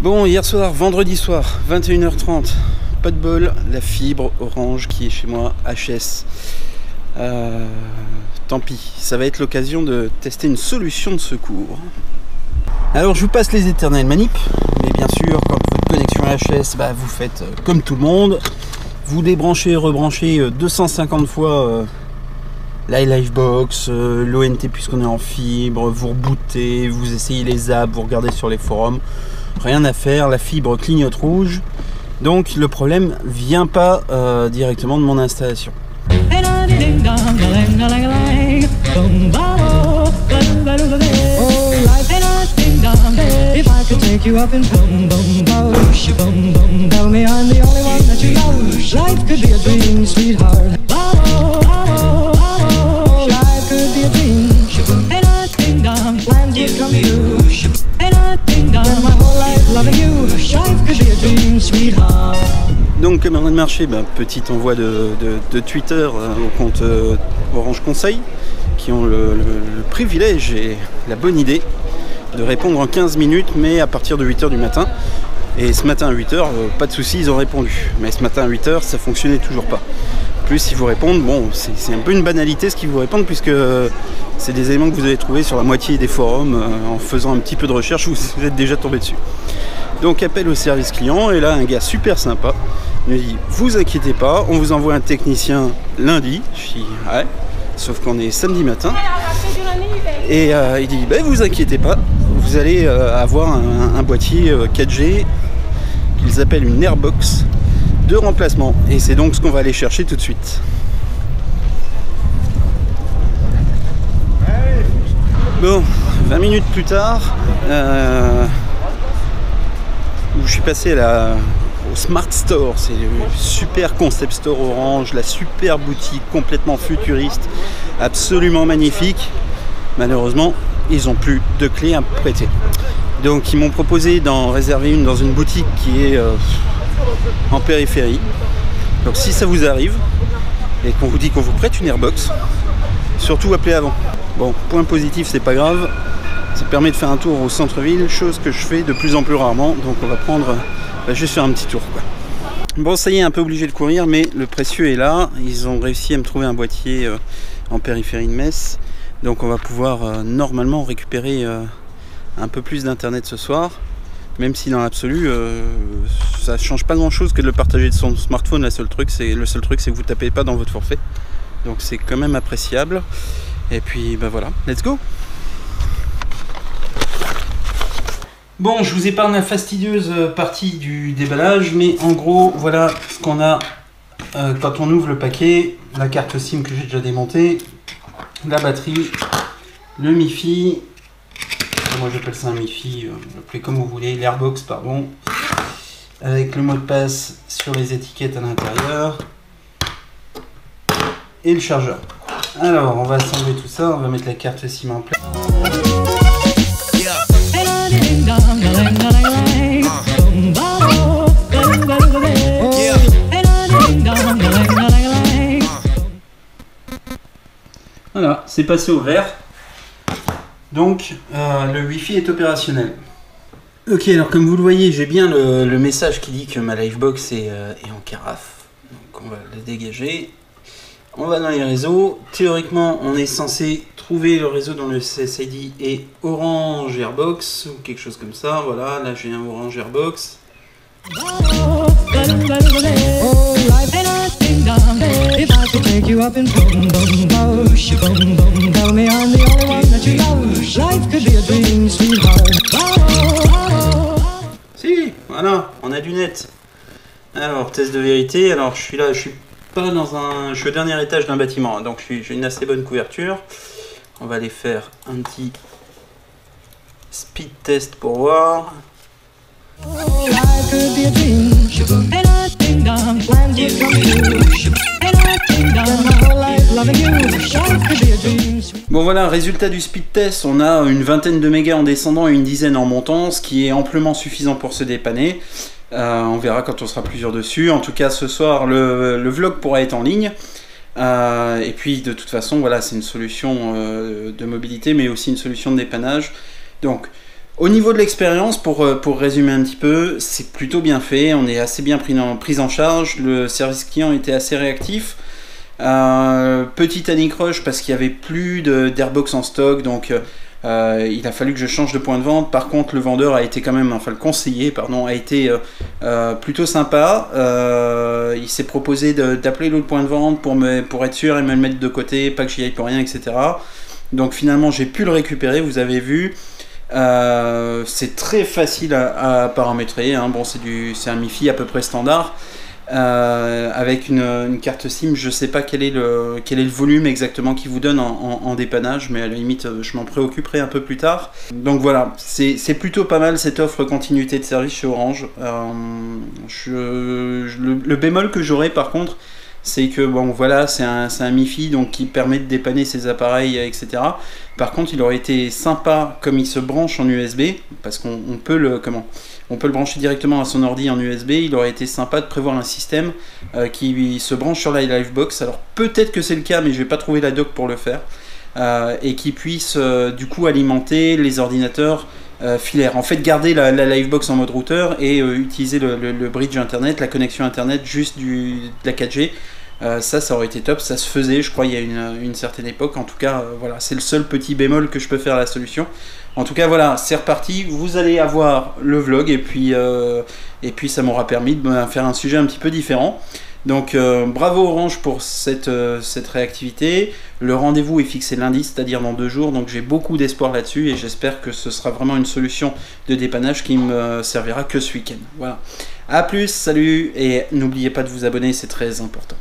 Bon, hier soir, vendredi soir, 21h30, pas de bol, la fibre Orange qui est chez moi, HS. Tant pis, ça va être l'occasion de tester une solution de secours. Alors je vous passe les éternelles manips, mais bien sûr, quand votre connexion HS, vous faites comme tout le monde. Vous débranchez et rebranchez 250 fois la Livebox, l'ONT puisqu'on est en fibre, vous rebootez, vous essayez les apps, vous regardez sur les forums. Rien à faire, la fibre clignote rouge, donc le problème vient pas directement de mon installation. Donc camarades de marché, petit envoi de Twitter au compte Orange Conseil, qui ont le privilège et la bonne idée de répondre en 15 minutes, mais à partir de 8h du matin. Et ce matin à 8h, pas de soucis, ils ont répondu. Mais ce matin à 8h, ça fonctionnait toujours pas. En plus, ils vous répondent, bon, c'est un peu une banalité ce qu'ils vous répondent, puisque c'est des éléments que vous avez trouvés sur la moitié des forums, en faisant un petit peu de recherche, vous êtes déjà tombé dessus. Donc appel au service client, et là un gars super sympa me dit vous inquiétez pas, on vous envoie un technicien lundi. Je dis ouais, sauf qu'on est samedi matin. Et il dit vous inquiétez pas, vous allez avoir un boîtier 4G qu'ils appellent une Airbox de remplacement. Et c'est donc ce qu'on va aller chercher tout de suite. Bon, 20 minutes plus tard, où je suis passé au Smart Store, c'est le super concept store Orange, la super boutique complètement futuriste, absolument magnifique. Malheureusement, ils n'ont plus de clés à prêter. Donc ils m'ont proposé d'en réserver une dans une boutique qui est en périphérie. Donc si ça vous arrive et qu'on vous dit qu'on vous prête une Airbox, surtout appelez avant. Bon, point positif, c'est pas grave. Ça permet de faire un tour au centre-ville, chose que je fais de plus en plus rarement. Donc on va juste faire un petit tour, quoi. Bon, ça y est, un peu obligé de courir, mais le précieux est là. Ils ont réussi à me trouver un boîtier en périphérie de Metz. Donc on va pouvoir normalement récupérer un peu plus d'internet ce soir. Même si dans l'absolu, ça change pas grand-chose que de le partager de son smartphone. Le seul truc, c'est que vous tapez pas dans votre forfait. Donc c'est quand même appréciable. Et puis voilà, let's go. Bon, je vous épargne la fastidieuse partie du déballage, mais en gros, voilà ce qu'on a quand on ouvre le paquet. La carte SIM que j'ai déjà démontée, la batterie, le MiFi, moi j'appelle ça un MiFi, appelez comme vous voulez, l'Airbox pardon, avec le mot de passe sur les étiquettes à l'intérieur, et le chargeur. Alors, on va assembler tout ça, on va mettre la carte SIM en place. Voilà, c'est passé au vert. Donc le Wi-Fi est opérationnel. Ok, alors comme vous le voyez, j'ai bien le message qui dit que ma Livebox est en carafe. Donc on va la dégager. On va dans les réseaux. Théoriquement, on est censé trouver le réseau dont le SSID est Orange Airbox ou quelque chose comme ça. Voilà, là j'ai un Orange Airbox. Si, voilà, on a du net. Alors, test de vérité. Alors, je suis là, je suis pas dans un... Je suis au dernier étage d'un bâtiment, donc j'ai une assez bonne couverture. On va aller faire un petit speed test pour voir. Bon voilà, résultat du speed test, on a une vingtaine de mégas en descendant et une dizaine en montant, ce qui est amplement suffisant pour se dépanner. On verra quand on sera plusieurs dessus. En tout cas, ce soir, le vlog pourra être en ligne. Et puis, de toute façon, voilà, c'est une solution de mobilité, mais aussi une solution de dépannage. Donc, Au niveau de l'expérience, pour résumer un petit peu, c'est plutôt bien fait, on est assez bien pris en charge, le service client était assez réactif. Petit anicroche parce qu'il n'y avait plus d'Airbox en stock, donc il a fallu que je change de point de vente. Par contre, le vendeur a été quand même, enfin le conseiller, pardon, a été plutôt sympa. Il s'est proposé d'appeler l'autre point de vente pour être sûr et me le mettre de côté, pas que j'y aille pour rien, etc. Donc finalement, j'ai pu le récupérer, vous avez vu. C'est très facile à paramétrer, hein. Bon, c'est un MiFi à peu près standard. Avec une carte SIM, je sais pas quel est le volume exactement qu'il vous donne en dépannage, mais à la limite je m'en préoccuperai un peu plus tard. Donc voilà, c'est plutôt pas mal cette offre continuité de service chez Orange. Le bémol que j'aurais par contre, c'est que bon voilà, c'est un MiFi donc qui permet de dépanner ses appareils, etc. Par contre, il aurait été sympa comme il se branche en USB, parce qu'on peut le brancher directement à son ordi en USB. Il aurait été sympa de prévoir un système qui se branche sur la Livebox. Alors peut-être que c'est le cas, mais je vais pas trouver la doc pour le faire, et qui puisse du coup alimenter les ordinateurs filaires. En fait, garder la Livebox en mode routeur et utiliser le bridge internet, la connexion internet juste de la 4G. Ça aurait été top, ça se faisait, je crois, il y a une certaine époque. En tout cas, voilà, c'est le seul petit bémol que je peux faire à la solution. En tout cas, voilà, c'est reparti. Vous allez avoir le vlog et puis ça m'aura permis de me faire un sujet un petit peu différent. Donc, bravo Orange pour cette réactivité. Le rendez-vous est fixé lundi, c'est-à-dire dans 2 jours. Donc, j'ai beaucoup d'espoir là-dessus et j'espère que ce sera vraiment une solution de dépannage qui me servira que ce week-end. Voilà. A plus, salut, et n'oubliez pas de vous abonner, c'est très important.